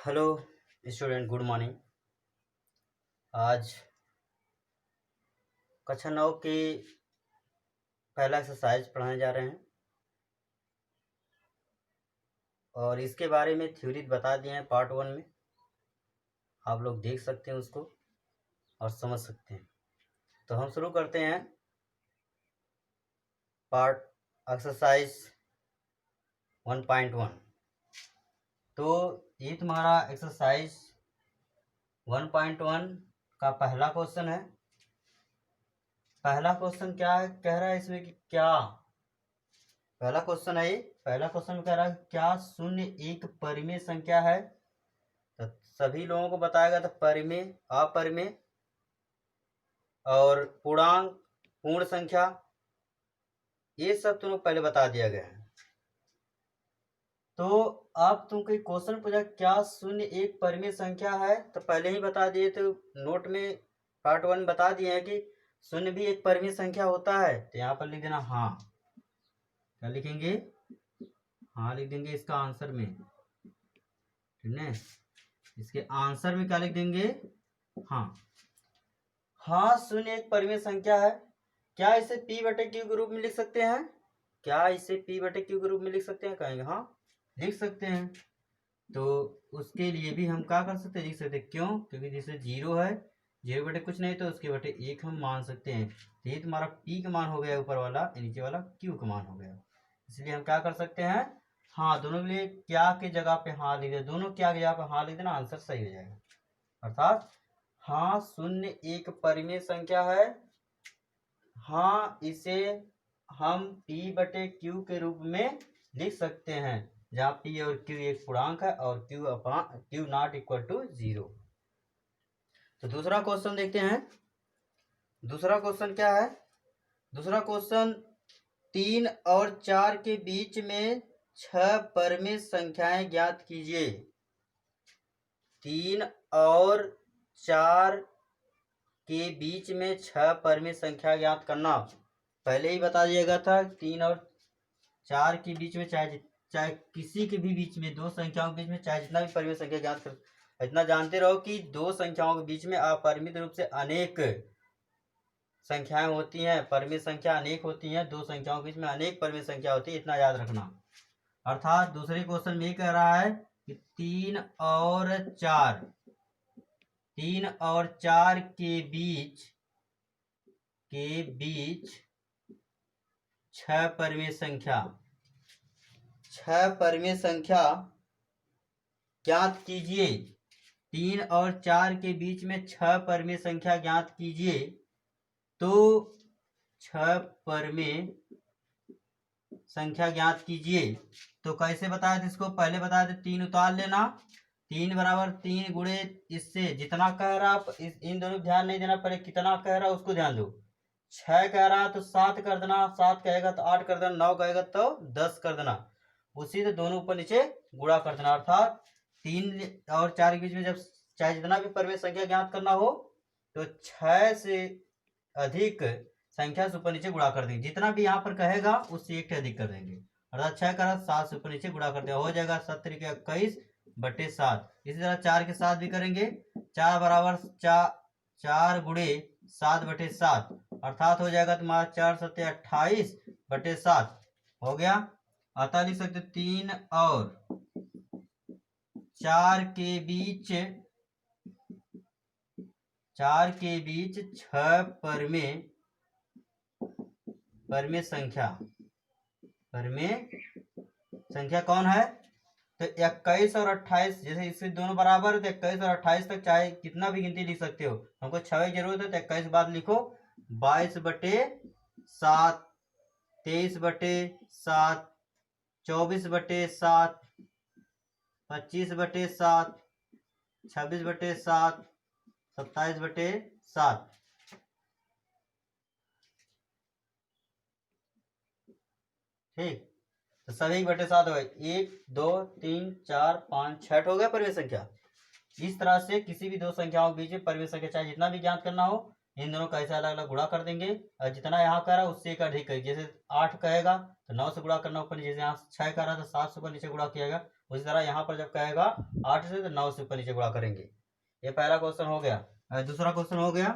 Hello student, good morning. आज कक्षा 9 की पहला एक्सरसाइज पढ़ाने जा रहे हैं और इसके बारे में थ्योरी बता दिए हैं पार्ट 1 में। आप लोग देख सकते हैं उसको और समझ सकते हैं। तो हम शुरू करते हैं पार्ट एक्सरसाइज 1.1। तो ये तुम्हारा एक्सरसाइज 1.1 का पहला क्वेश्चन है। पहला क्वेश्चन क्या है, कह रहा है इसमें कि क्या, पहला क्वेश्चन है ये। पहला क्वेश्चन कह रहा है क्या शून्य एक परिमेय संख्या है। तो सभी लोगों को बताएगा तो परिमेय, अपरिमेय और पूर्णांक, पूर्ण संख्या, ये सब तुमको पहले बता दिया गया है। तो अब तुमको क्वेश्चन पूछा क्या शून्य एक परिमेय संख्या है, तो पहले ही बता दिए। तो नोट में पार्ट 1 बता दिए हैं कि शून्य भी एक परिमेय संख्या होता है। तो यहाँ पर लिख देना हाँ। क्या लिखेंगे? हाँ लिख देंगे इसका आंसर में, ठीक है। इसके आंसर में क्या लिख देंगे? हाँ। हाँ शून्य एक परिमेय संख्या है। क्या इसे p बटे क्यू के रूप में लिख सकते हैं? क्या इसे p बटे क्यू के रूप में लिख सकते हैं? कहेंगे हाँ लिख सकते हैं। तो उसके लिए भी हम क्या कर सकते हैं, लिख सकते हैं। क्यों? क्योंकि जैसे 0 है, 0 बटे कुछ नहीं तो उसके बटे 1 हम मान सकते हैं। तो ये तुम्हारा p का मान हो गया ऊपर वाला, नीचे वाला q का मान हो गया। इसलिए हम क्या कर सकते हैं, हाँ दोनों के लिए क्या की जगह पे हाँ लिख दे, दोनों क्या की जगह पे हाँ लिख देना, आंसर सही हो जाएगा। अर्थात हाँ शून्य एक परिमेय संख्या है। हाँ इसे हम p बटे q के रूप में लिख सकते हैं, जहाँ p और q एक पूर्णांक है और q नॉट इक्वल टू 0। तो दूसरा क्वेश्चन देखते हैं। दूसरा क्वेश्चन क्या है? दूसरा क्वेश्चन 3 और 4 के बीच में 6 परिमेय संख्याएं ज्ञात कीजिए। 3 और 4 के बीच में 6 परिमेय संख्या ज्ञात करना। पहले ही बता दिया गया था 3 और 4 के बीच में, चाहे किसी के भी बीच में, दो संख्याओं के बीच में चाहे जितना भी परिमेय संख्या ज्ञात कर, इतना जानते रहो कि दो संख्याओं के बीच में अपरिमित रूप से अनेक संख्याएं होती हैं। परिमेय संख्या अनेक होती हैं, दो संख्याओं के बीच में अनेक परिमेय संख्या होती है, इतना याद रखना। अर्थात दूसरे क्वेश्चन में ये कह रहा है कि 3 और 4 के बीच 6 परिमेय संख्या, 6 परिमेय संख्या ज्ञात कीजिए। 3 और 4 के बीच में 6 परिमेय संख्या ज्ञात कीजिए। तो 6 परिमेय संख्या ज्ञात कीजिए। तो कैसे बताया था इसको? पहले बताया था 3 उतार लेना, 3 बराबर 3 गुणे इससे जितना कह रहा, इन दोनों ध्यान नहीं देना, पहले कितना कह रहा उसको ध्यान दो। 6 कह रहा तो 7 कर देना, 7 कहेगा तो 8 कर देना, 9 कहेगा तो 10 कर देना। उसी से दोनों ऊपर नीचे गुणा कर देना। अर्थात 3 और 4 के बीच में जब चाहे जितना भी परिमेय संख्या ज्ञात करना हो तो 6 से अधिक संख्या से ऊपर नीचे गुणा कर देंगे। जितना भी यहाँ पर कहेगा उससे 1 अधिक कर देंगे। अर्थात 6 करा 7 से ऊपर नीचे गुणा कर देगा, हो जाएगा 7 के 21 बटे 7। इसी तरह 4 के साथ भी करेंगे, 4 बराबर 4 गुणे 7 बटे 7, अर्थात हो जाएगा तुम्हारा 4 सत्ते 28 बटे 7 हो गया। अतः लिख सकते 3 और 4 के बीच 6 परिमेय संख्या कौन है? तो 21 और 28, जैसे इससे दोनों बराबर है तो 21 और 28 तक चाहे कितना भी गिनती लिख सकते हो। हमको 6 की जरूरत है तो 21 बाद लिखो, 22 बटे 7, 23 बटे 7, 24 बटे 7, 25 बटे 7, 26 बटे 7, 27 बटे 7। ठीक, तो सभी बटे 7 हो गए। 1 2 3 4 5 6 हो गया परिमेय संख्या। इस तरह से किसी भी दो संख्याओं के बीच में परिमेय संख्या चाहे जितना भी ज्ञात करना हो, इन दोनों का ऐसे अलग अलग गुणा कर देंगे और जितना यहाँ कह रहा है उससे एक अधिक करेंगे। जैसे 8 कहेगा तो 9 से गुणा करना ऊपर, जैसे यहाँ 6 कह रहा है तो 7 से ऊपर नीचे गुणा किया उसी तरह यहाँ पर जब कहेगा 8 से तो 9 से ऊपर नीचे गुणा करेंगे। ये पहला क्वेश्चन हो गया। दूसरा क्वेश्चन हो गया।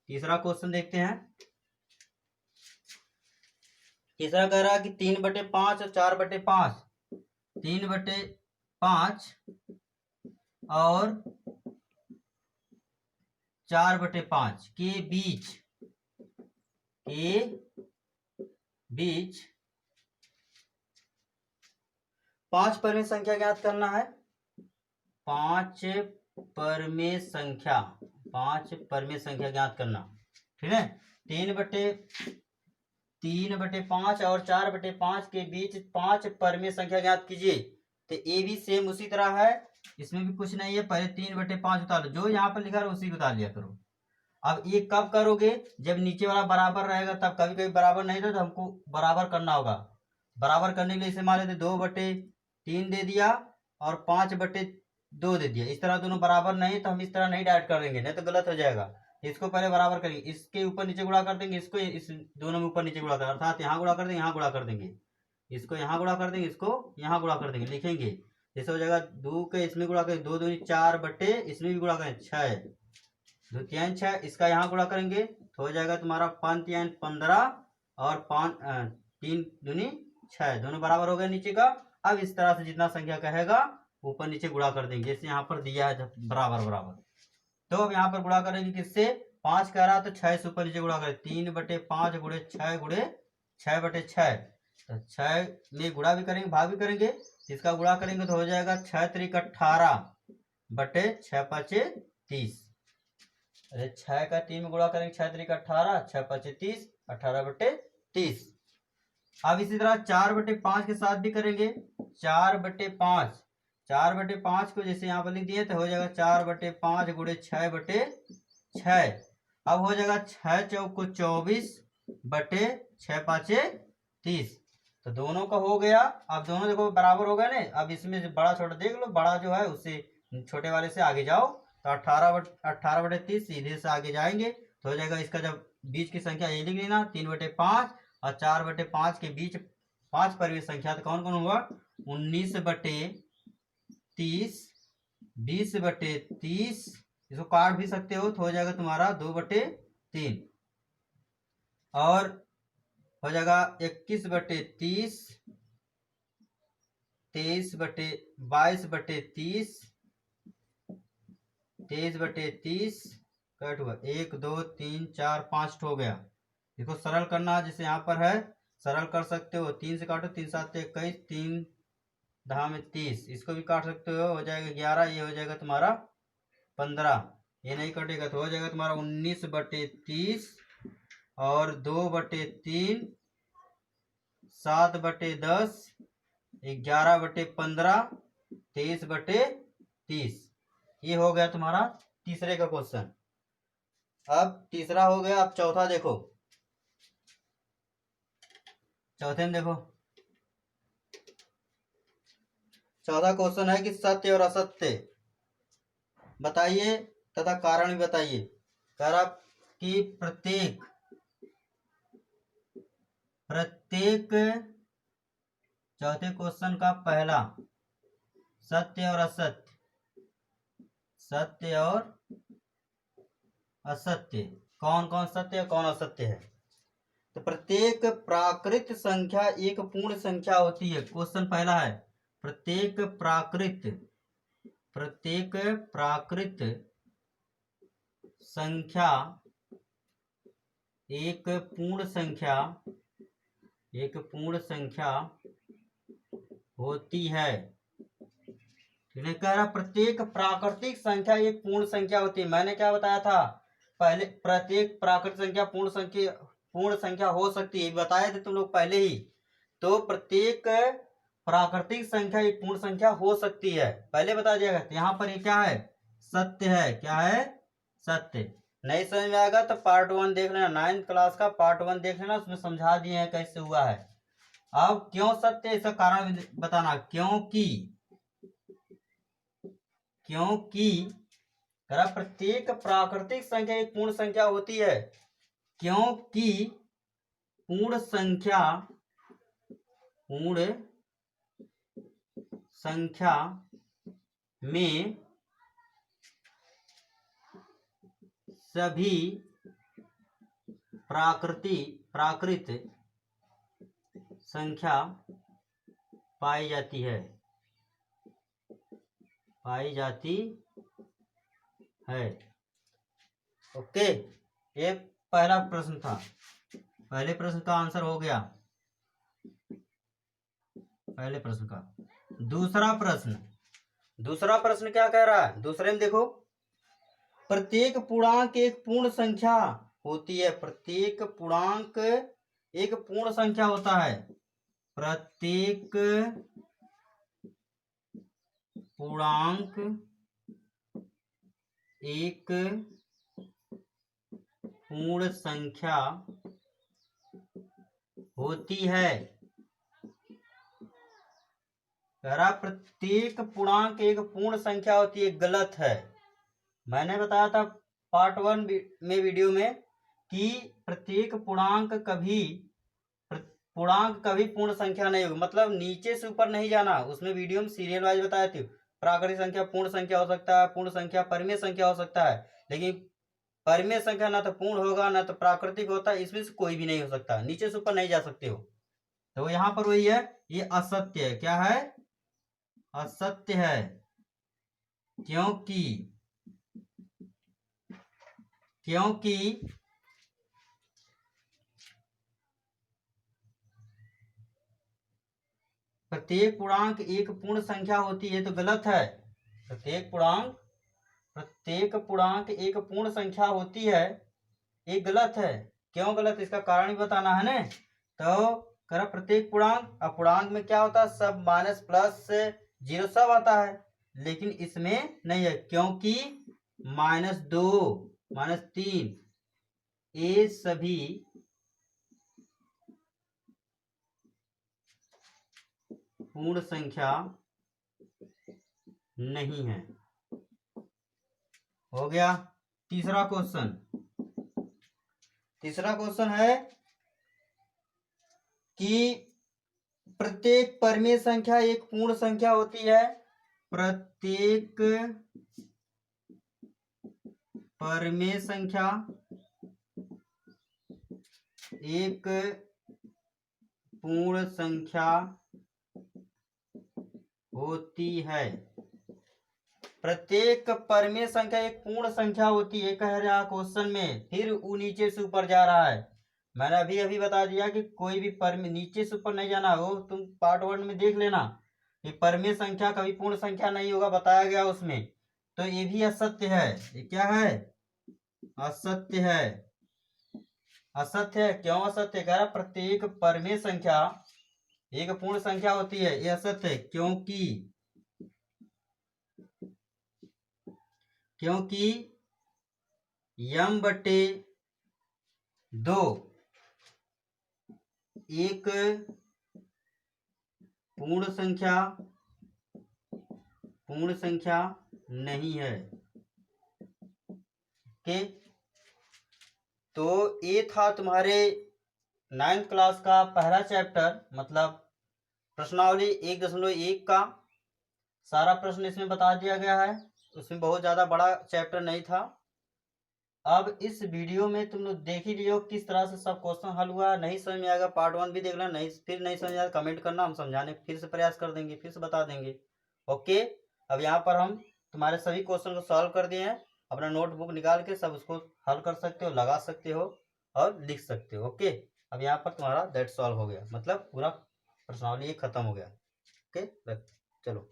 तीसरा क्वेश्चन देखते हैं। तीसरा कह रहा है कि 3/5 और 4/5, 3/5 और 4/5 के बीच 5 परिमेय संख्या ज्ञात करना है। 5 परिमेय संख्या ज्ञात करना। ठीक है। 3/5 और 4/5 के बीच 5 परिमेय संख्या ज्ञात कीजिए। तो ए भी सेम उसी तरह है, इसमें भी कुछ नहीं है। पहले 3/5 उतार लो, जो यहाँ पर लिखा है उसी को उतार लिया करो। अब ये कब करोगे, जब नीचे वाला बराबर रहेगा तब। कभी कभी बराबर नहीं था तो हमको बराबर करना होगा। बराबर करने के लिए इसे मान लेते 2/3 दे दिया और 5/2 दे दिया। इस तरह दोनों बराबर नहीं तो हम इस तरह नहीं डायरेक्ट कर देंगे, नहीं तो गलत हो जाएगा। इसको पहले बराबर करेंगे, इसके ऊपर नीचे गुणा कर देंगे, इसको इस दोनों में ऊपर नीचे गुणा कर, अर्थात यहाँ गुणा कर देंगे, यहाँ गुणा कर देंगे, इसको यहाँ गुणा कर देंगे, इसको यहाँ गुणा कर देंगे। लिखेंगे जैसे हो जाएगा 2 के इसमें गुणा करेंगे, 2 दूनी 4 बटे इसमें भी गुणा करेंगे 6, 2 3 6, इसका यहाँ गुणा करेंगे तो हो जाएगा तुम्हारा 5 3 15 और 3 दूनी 6, दोनों बराबर हो गए नीचे का। अब इस तरह से जितना संख्या कहेगा ऊपर नीचे गुणा कर देंगे, जैसे यहाँ पर दिया है बराबर बराबर। तो अब यहाँ पर गुणा करेंगे किससे, 5 कह रहा तो 6 से ऊपर नीचे गुणा करें, 3/5 गुणे 6 गुणे 6/6, तो 6 में गुणा भी करेंगे भाग भी करेंगे। इसका गुणा करेंगे तो हो जाएगा 6 3 18 बटे 6 5 30। अरे 6 का 3 में गुणा करेंगे, 6 3 18, 6 5 30, 18/30। अब इसी तरह 4/5 के साथ भी करेंगे। 4/5, 4/5 को जैसे यहाँ पर लिख दिए तो हो जाएगा 4/5 गुणे 6/6। अब हो जाएगा 6 चौक 24 बटे 6 5 30। तो दोनों का हो गया। अब दोनों देखो बराबर हो गए ना। अब इसमें से बड़ा छोटा देख लो, बड़ा जो है उससे छोटे वाले से आगे जाओ, तो 18/30 सीधे से आगे जाएंगे तो हो जाएगा। इसका जब बीच की संख्या ये लिख लेना, 3/5 और 4/5 के बीच 5 परिमेय संख्या तो कौन कौन हुआ, 19/30, 20/30, इसको काट भी सकते हो तो हो जाएगा तुम्हारा 2/3, और हो जाएगा 21/30, 22/30, 23/30 कट हुआ, 1 2 3 4 5 हो गया। इसको सरल करना जैसे यहाँ पर है, सरल कर सकते हो। 3 से काटो, 3 7 21, 3 10 में 30, इसको भी काट सकते हो जाएगा 11, ये हो जाएगा तुम्हारा 15। ये नहीं कटेगा तो हो जाएगा तुम्हारा 19/30 और 2/3, 7/10, 11/15, 23/30। ये हो गया तुम्हारा तीसरे का क्वेश्चन। अब तीसरा हो गया। अब चौथा देखो, चौथे में देखो चौथा क्वेश्चन है कि सत्य और असत्य बताइए तथा कारण भी बताइए। कह रहा कि प्रत्येक चौथे क्वेश्चन का पहला सत्य और असत्य, सत्य और असत्य, कौन कौन सत्य और कौन असत्य है। तो प्रत्येक प्राकृत संख्या एक पूर्ण संख्या होती है। क्वेश्चन पहला है प्रत्येक प्राकृत संख्या एक पूर्ण संख्या होती है। कह रहा प्रत्येक प्राकृतिक संख्या एक पूर्ण संख्या होती है। मैंने क्या बताया था पहले, प्रत्येक प्राकृतिक संख्या पूर्ण संख्या हो सकती है, बताए थे तुम लोग पहले ही। तो प्रत्येक प्राकृतिक संख्या एक पूर्ण संख्या हो सकती है, पहले बता दिया गया। यहाँ पर ये क्या है, सत्य है। क्या है, सत्य। नहीं समझ में आएगा तो पार्ट 1 देख लेना, 9th क्लास का पार्ट 1 देख लेना, उसमें समझा दिए हैं कैसे हुआ है। अब क्यों सत्य, इसका कारण बताना। क्योंकि प्रत्येक प्राकृतिक संख्या एक पूर्ण संख्या होती है, क्योंकि पूर्ण संख्या में सभी प्राकृत संख्या पाई जाती है। ओके, ये पहला प्रश्न था। पहले प्रश्न का आंसर हो गया, पहले प्रश्न का। दूसरा प्रश्न क्या कह रहा है? दूसरे में देखो, प्रत्येक पूर्णांक एक पूर्ण संख्या होती है। प्रत्येक पूर्णांक एक पूर्ण संख्या होता है। प्रत्येक पूर्णांक एक पूर्ण संख्या होती है। प्रत्येक पूर्णांक एक पूर्ण संख्या होती है, गलत है। मैंने बताया था पार्ट 1 में वीडियो में कि प्रत्येक पूर्णांक कभी पूर्ण संख्या नहीं होगी, मतलब नीचे से ऊपर नहीं जाना। उसमें वीडियो में सीरियल वाइज बताया थी। प्राकृतिक संख्या पूर्ण संख्या हो सकता है, पूर्ण संख्या परिमेय संख्या हो सकता है, लेकिन परिमेय संख्या ना तो पूर्ण होगा ना तो प्राकृतिक होता है। इसमें से कोई भी नहीं हो सकता, नीचे से ऊपर नहीं जा सकते हो। तो यहाँ पर वही है, ये असत्य है। क्या है? असत्य है, क्योंकि प्रत्येक पूर्णांक एक पूर्ण संख्या होती है, तो गलत है। प्रत्येक पूर्णांक एक पूर्ण संख्या होती है, ये गलत है। क्यों गलत? इसका कारण भी बताना है ना। तो करा प्रत्येक पूर्णांक में क्या होता है? सब माइनस प्लस जीरो सब आता है, लेकिन इसमें नहीं है, क्योंकि -2 -3 ये सभी पूर्ण संख्या नहीं है। हो गया। तीसरा क्वेश्चन है कि प्रत्येक परिमेय संख्या एक पूर्ण संख्या होती है। प्रत्येक परिमेय संख्या एक पूर्ण संख्या होती है। प्रत्येक परिमेय संख्या एक पूर्ण संख्या होती है, कह रहा क्वेश्चन में। फिर वो नीचे से ऊपर जा रहा है। मैंने अभी बता दिया कि कोई भी परिमेय नीचे से ऊपर नहीं जाना हो। तुम पार्ट 1 में देख लेना कि परिमेय संख्या कभी पूर्ण संख्या नहीं होगा, बताया गया उसमें। तो ये भी असत्य है। ये क्या है? असत्य है। क्यों असत्य? कह रहा प्रत्येक परिमेय संख्या एक पूर्ण संख्या होती है, ये असत्य है। क्योंकि m/2 एक पूर्ण संख्या नहीं है। ओके, तो ये था तुम्हारे 9th क्लास का पहला चैप्टर, मतलब प्रश्नावली 1.1 का सारा प्रश्न इसमें बता दिया गया है। उसमें बहुत ज़्यादा बड़ा चैप्टर नहीं था। अब इस वीडियो में तुम लोग देख ही लियो किस तरह से सब क्वेश्चन हल हुआ। नहीं समझ में आएगा पार्ट 1 भी देख लेना, नहीं समझ आएगा कमेंट करना, हम समझाने फिर से प्रयास कर देंगे, फिर से बता देंगे। ओके, अब यहाँ पर हम तुम्हारे सभी क्वेश्चन को सॉल्व कर दिए हैं। अपना नोटबुक निकाल के सब उसको हल कर सकते हो, लगा सकते हो और लिख सकते हो। ओके, अब यहाँ पर तुम्हारा दैट सॉल्व हो गया, मतलब पूरा प्रश्नावली खत्म हो गया। ओके, चलो।